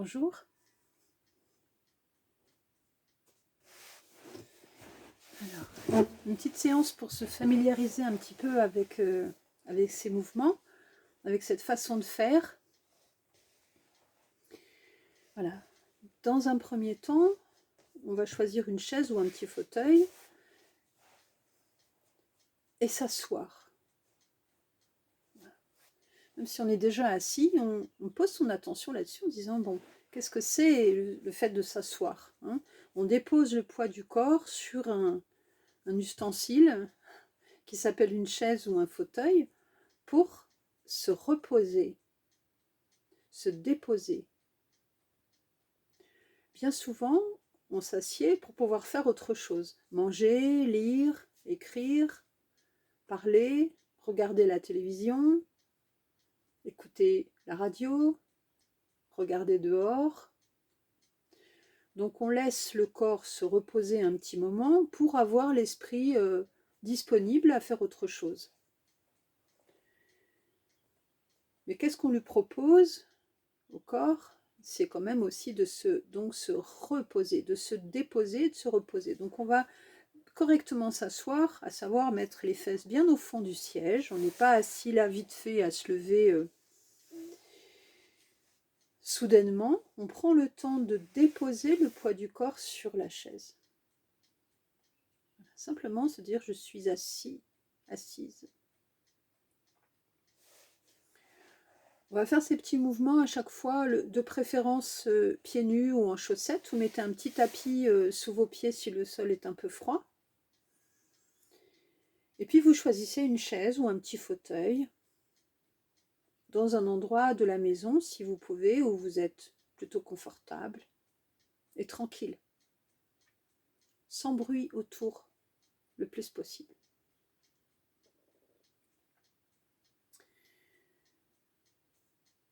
Bonjour. Alors, une petite séance pour se familiariser un petit peu avec ces mouvements, avec cette façon de faire. Voilà. Dans un premier temps, on va choisir une chaise ou un petit fauteuil et s'asseoir. Voilà. Même si on est déjà assis, on pose son attention là-dessus en disant, bon, qu'est-ce que c'est le fait de s'asseoir, hein? On dépose le poids du corps sur un ustensile qui s'appelle une chaise ou un fauteuil pour se reposer, se déposer. Bien souvent, on s'assied pour pouvoir faire autre chose. Manger, lire, écrire, parler, regarder la télévision, écouter la radio, regarder dehors. Donc on laisse le corps se reposer un petit moment pour avoir l'esprit disponible à faire autre chose. Mais qu'est-ce qu'on lui propose au corps? C'est quand même aussi de se reposer, de se déposer, de se reposer. Donc on va correctement s'asseoir, à savoir mettre les fesses bien au fond du siège. On n'est pas assis là vite fait à se lever soudainement. On prend le temps de déposer le poids du corps sur la chaise. Voilà, simplement se dire je suis assis, assise. On va faire ces petits mouvements à chaque fois, de préférence pieds nus ou en chaussettes. Vous mettez un petit tapis sous vos pieds si le sol est un peu froid. Et puis vous choisissez une chaise ou un petit fauteuil dans un endroit de la maison, si vous pouvez, où vous êtes plutôt confortable et tranquille, sans bruit autour le plus possible.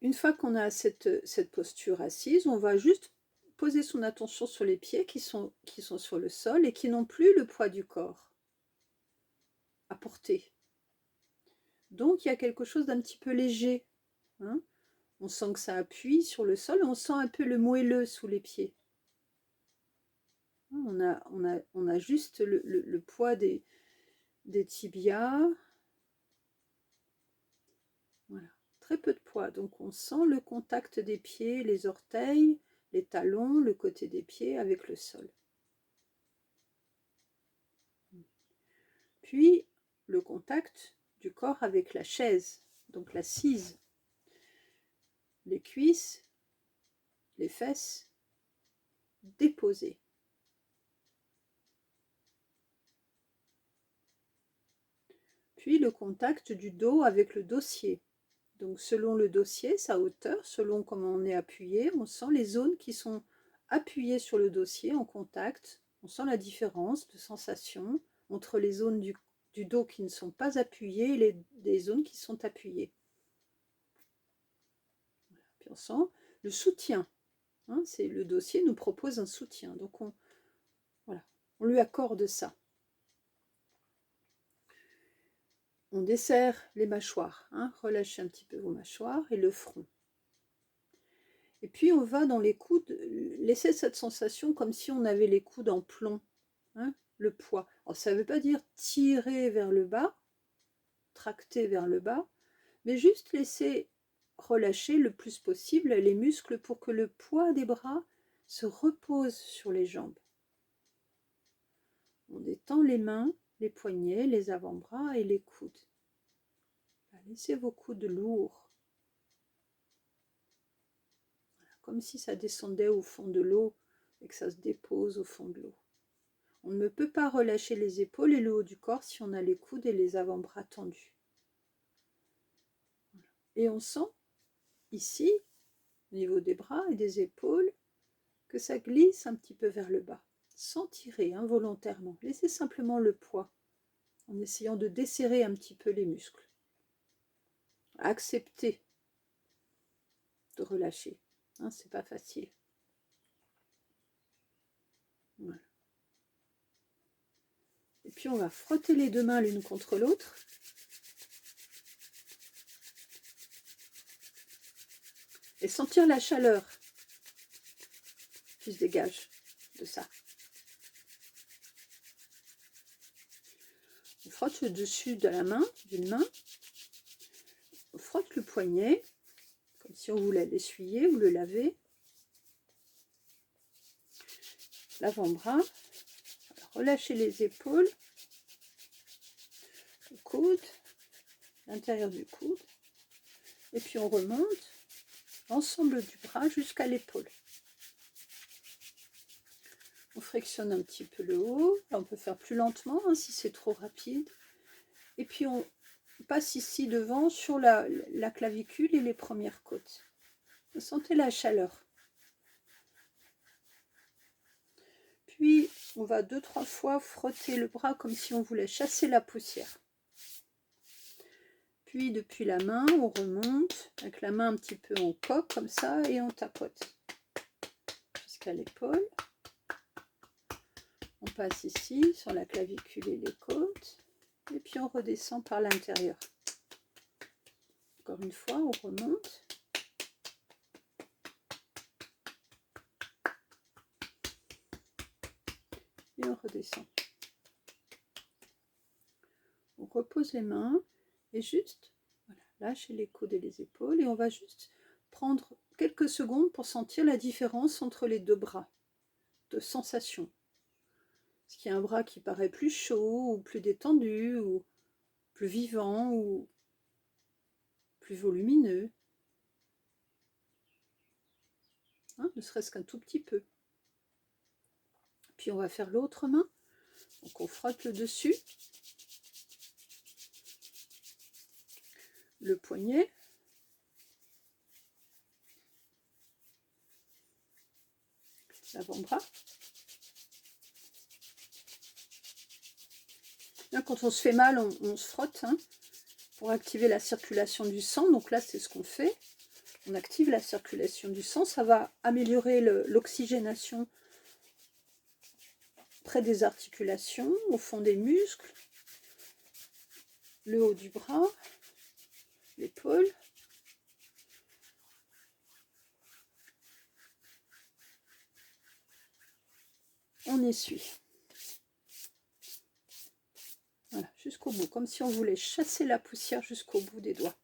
Une fois qu'on a cette posture assise, on va juste poser son attention sur les pieds qui sont sur le sol et qui n'ont plus le poids du corps à porter. Donc il y a quelque chose d'un petit peu léger, hein. On sent que ça appuie sur le sol, on sent un peu le moelleux sous les pieds. On a juste le poids des tibias. Voilà, très peu de poids. Donc on sent le contact des pieds, les orteils, les talons, le côté des pieds avec le sol. Puis le contact du corps avec la chaise, donc l'assise. Les cuisses, les fesses déposées. Puis le contact du dos avec le dossier. Donc selon le dossier, sa hauteur, selon comment on est appuyé, on sent les zones qui sont appuyées sur le dossier en contact. On sent la différence de sensation entre les zones du dos qui ne sont pas appuyées et les zones qui sont appuyées. Voilà. Puis on sent le soutien. Hein, le dossier nous propose un soutien. Donc on lui accorde ça. On desserre les mâchoires, hein, relâchez un petit peu vos mâchoires et le front. Et puis on va dans les coudes, laisser cette sensation comme si on avait les coudes en plomb, hein, le poids. Alors ça ne veut pas dire tirer vers le bas, tracter vers le bas, mais juste laisser relâcher le plus possible les muscles pour que le poids des bras se repose sur les jambes. On détend les mains, les poignets, les avant-bras et les coudes. Laissez vos coudes lourds. Voilà, comme si ça descendait au fond de l'eau et que ça se dépose au fond de l'eau. On ne peut pas relâcher les épaules et le haut du corps si on a les coudes et les avant-bras tendus. Voilà. Et on sent ici, au niveau des bras et des épaules, que ça glisse un petit peu vers le bas, sans tirer involontairement. Laissez simplement le poids, en essayant de desserrer un petit peu les muscles. Acceptez de relâcher, hein, c'est pas facile. Voilà. Et puis on va frotter les deux mains l'une contre l'autre. Et sentir la chaleur Tu se dégages de ça. On frotte le dessus de la main, d'une main. On frotte le poignet, comme si on voulait l'essuyer ou le laver. L'avant-bras. Relâchez les épaules. Le coude. L'intérieur du coude. Et puis on remonte l'ensemble du bras jusqu'à l'épaule. On frictionne un petit peu le haut. Là, on peut faire plus lentement hein, si c'est trop rapide. Et puis on passe ici devant sur la clavicule et les premières côtes. Vous sentez la chaleur. Puis on va 2-3 fois frotter le bras comme si on voulait chasser la poussière. Puis depuis la main, on remonte avec la main un petit peu en coque comme ça et on tapote jusqu'à l'épaule. On passe ici sur la clavicule et les côtes et puis on redescend par l'intérieur. Encore une fois, on remonte. Et on redescend. On repose les mains et juste voilà, lâcher les coudes et les épaules et on va juste prendre quelques secondes pour sentir la différence entre les deux bras de sensation. Est-ce qu'il y a un bras qui paraît plus chaud ou plus détendu ou plus vivant ou plus volumineux hein, ne serait-ce qu'un tout petit peu. Puis on va faire l'autre main. Donc on frotte le dessus, le poignet, l'avant-bras. Là, quand on se fait mal, on se frotte hein, pour activer la circulation du sang. Donc là, c'est ce qu'on fait. On active la circulation du sang. Ça va améliorer l'oxygénation près des articulations, au fond des muscles, le haut du bras, l'épaule. On essuie. Voilà, jusqu'au bout, comme si on voulait chasser la poussière jusqu'au bout des doigts.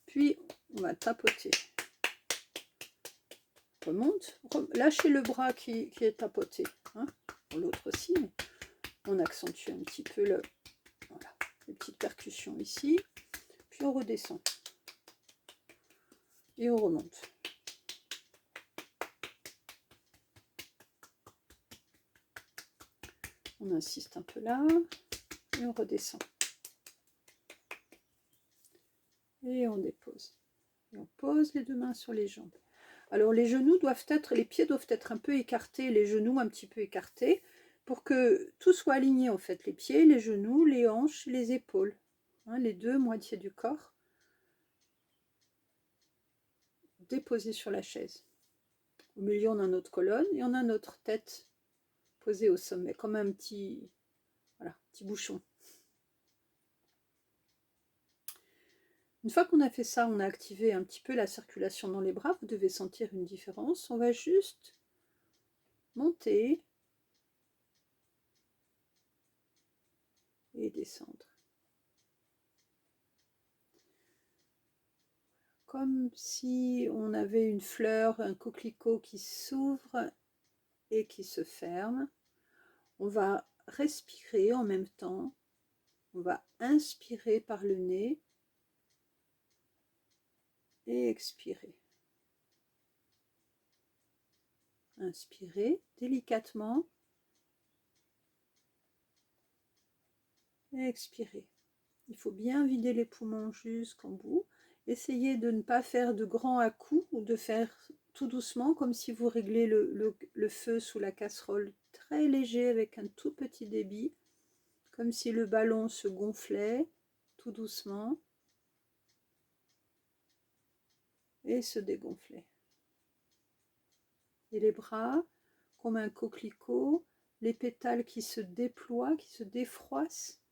Puis, on va tapoter. Remonte, lâchez le bras qui est tapoté. Hein, pour l'autre aussi, mais on accentue un petit peu voilà, les petites percussions ici. Puis on redescend. Et on remonte. On insiste un peu là. Et on redescend. Et on dépose. Et on pose les deux mains sur les jambes. Alors les genoux doivent être, les pieds doivent être un peu écartés, les genoux un petit peu écartés, pour que tout soit aligné en fait. Les pieds, les genoux, les hanches, les épaules. Hein, les deux moitiés du corps. Déposées sur la chaise. Au milieu, on a notre colonne et on a notre tête posée au sommet, comme un petit, voilà, petit bouchon. Une fois qu'on a fait ça, on a activé un petit peu la circulation dans les bras. Vous devez sentir une différence. On va juste monter et descendre. Comme si on avait une fleur, un coquelicot qui s'ouvre et qui se ferme. On va respirer en même temps. On va inspirer par le nez et expirer. Inspirez délicatement et expirez. Il faut bien vider les poumons jusqu'en bout. Essayez de ne pas faire de grands à-coups ou de faire tout doucement comme si vous réglez le feu sous la casserole, très léger avec un tout petit débit, comme si le ballon se gonflait tout doucement et se dégonflait. Et les bras comme un coquelicot, les pétales qui se déploient, qui se défroissent.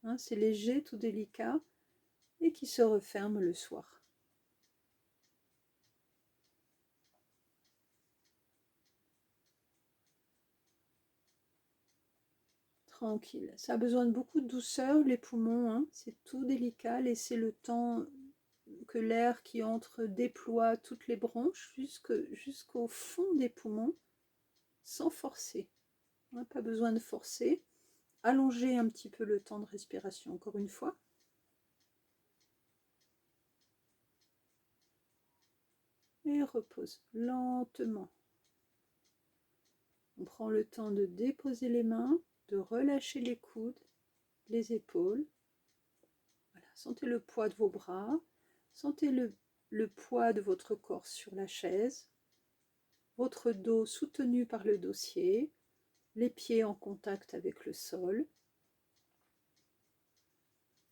Hein, c'est léger, tout délicat, et qui se referme le soir. tranquille. Ça a besoin de beaucoup de douceur, les poumons, hein. C'est tout délicat. Laissez le temps que l'air qui entre déploie toutes les bronches jusqu'au fond des poumons, sans forcer. On n'a pas besoin de forcer. Allongez un petit peu le temps de respiration, encore une fois. Et repose lentement. On prend le temps de déposer les mains, de relâcher les coudes, les épaules. Voilà. Sentez le poids de vos bras, sentez le poids de votre corps sur la chaise, votre dos soutenu par le dossier, les pieds en contact avec le sol,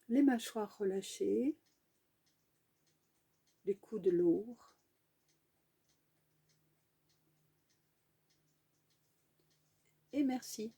les mâchoires relâchées, les coudes lourds. Et merci.